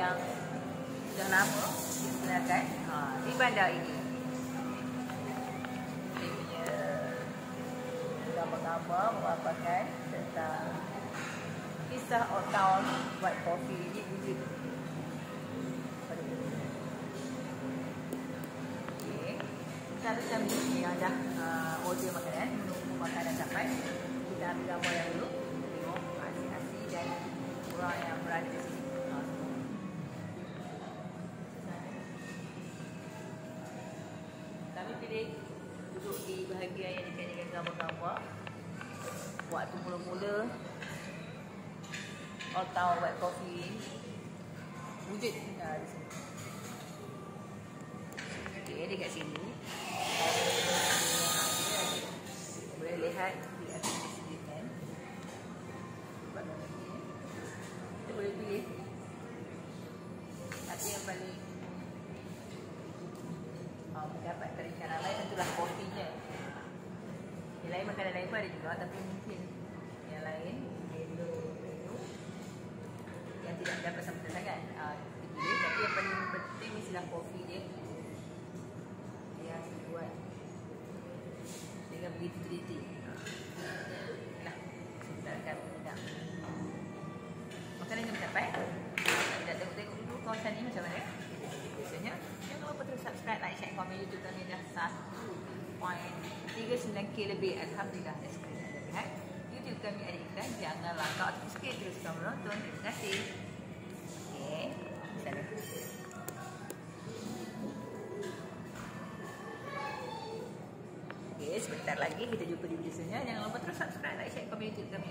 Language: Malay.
yang sudah lama digunakan di bandar ini. Ini punya gambar-gambar memaparkan tentang kisah Old Town White Coffee ini wujud pada umumnya. Okey, kita yang dah order makanan, menunggu makanan sampai. Kita ambil gambar yang dulu, tengok nasi dan orang yang berada di sini. Kami pilih duduk di bahagian yang dekat dengan gambar-gambar. Waktu mula-mula Old Town White Coffee wujud di sini. Okey, dekat sini boleh lihat di atas sini kan. Kita boleh pilih apa yang paling mendapat kerencanaan lain, tentulah kopinya. Yang lain, makanan lain pun ada juga, tapi mungkin yang lain menu yang tidak mendapat sambutan sangat dipilih. Tapi yang paling penting mestilah kopi dia yang dibuat dengan begitu teliti. Nah, kita akan mendak makanan yang sampai. Kita tengok dulu kawasan ni macam mana. Biasanya jangan lupa terus subscribe, like, share, komen. YouTube kami dah 1.39k lebih. Alhamdulillah, dah sekali anda lihat. YouTube kami ada iklan. Jangan langkah atau skip, teruskan menonton. Terima kasih. Okey, sana. Okey, sebentar lagi kita jumpa di video selanjutnya. Jangan lupa terus subscribe, like, share, komen YouTube kami.